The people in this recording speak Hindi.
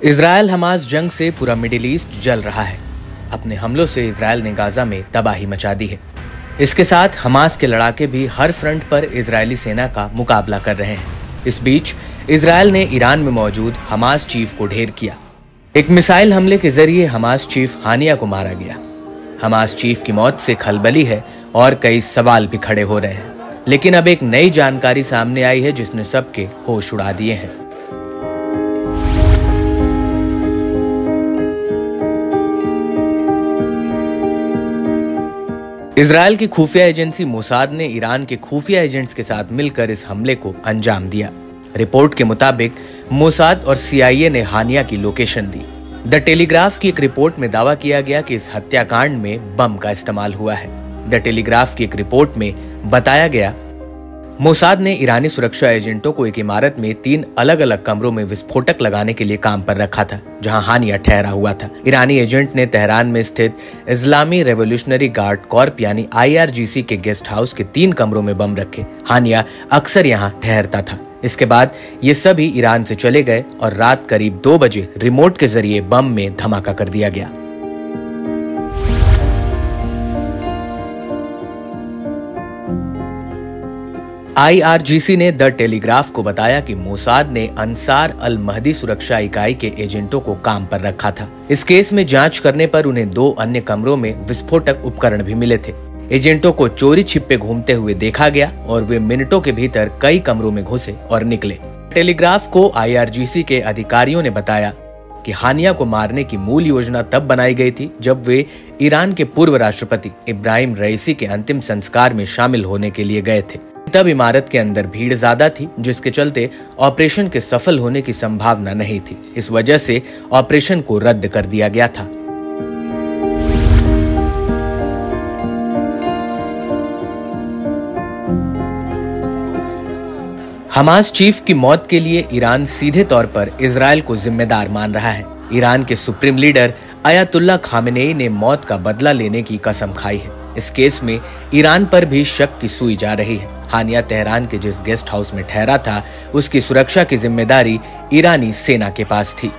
इजरायल हमास जंग से पूरा मिडिल ईस्ट जल रहा है। अपने हमलों से इजरायल ने गाजा में तबाही मचा दी है। इसके साथ हमास के लड़ाके भी हर फ्रंट पर इजरायली सेना का मुकाबला कर रहे हैं। इस बीच इजरायल ने ईरान में मौजूद हमास चीफ को ढेर किया। एक मिसाइल हमले के जरिए हमास चीफ हानिया को मारा गया। हमास चीफ की मौत से खलबली है और कई सवाल भी खड़े हो रहे हैं, लेकिन अब एक नई जानकारी सामने आई है जिसने सबके होश उड़ा दिए हैं। इजरायल की खुफिया एजेंसी मोसाद ने ईरान के खुफिया एजेंट्स के साथ मिलकर इस हमले को अंजाम दिया। रिपोर्ट के मुताबिक मोसाद और सीआईए ने हानिया की लोकेशन दी। द टेलीग्राफ की एक रिपोर्ट में दावा किया गया कि इस हत्याकांड में बम का इस्तेमाल हुआ है। द टेलीग्राफ की एक रिपोर्ट में बताया गया, मोसाद ने ईरानी सुरक्षा एजेंटों को एक इमारत में 3 अलग अलग कमरों में विस्फोटक लगाने के लिए काम पर रखा था, जहां हानिया ठहरा हुआ था। ईरानी एजेंट ने तेहरान में स्थित इस्लामी रेवोल्यूशनरी गार्ड कॉर्प यानी IRGC के गेस्ट हाउस के 3 कमरों में बम रखे। हानिया अक्सर यहां ठहरता था। इसके बाद ये सभी ईरान से चले गए और रात करीब 2 बजे रिमोट के जरिए बम में धमाका कर दिया गया। IRGC ने द टेलीग्राफ को बताया कि मोसाद ने अंसार अल महदी सुरक्षा इकाई के एजेंटों को काम पर रखा था। इस केस में जांच करने पर उन्हें 2 अन्य कमरों में विस्फोटक उपकरण भी मिले थे। एजेंटों को चोरी छिपे घूमते हुए देखा गया और वे मिनटों के भीतर कई कमरों में घुसे और निकले। टेलीग्राफ को IRGC के अधिकारियों ने बताया कि हानिया को मारने की मूल योजना तब बनाई गई थी जब वे ईरान के पूर्व राष्ट्रपति इब्राहिम रईसी के अंतिम संस्कार में शामिल होने के लिए गए थे। तब इमारत के अंदर भीड़ ज्यादा थी, जिसके चलते ऑपरेशन के सफल होने की संभावना नहीं थी। इस वजह से ऑपरेशन को रद्द कर दिया गया था। हमास चीफ की मौत के लिए ईरान सीधे तौर पर इजरायल को जिम्मेदार मान रहा है। ईरान के सुप्रीम लीडर अयातुल्ला खामेनेई ने मौत का बदला लेने की कसम खाई है। इस केस में ईरान पर भी शक की सुई जा रही है। हानिया तेहरान के जिस गेस्ट हाउस में ठहरा था, उसकी सुरक्षा की जिम्मेदारी ईरानी सेना के पास थी।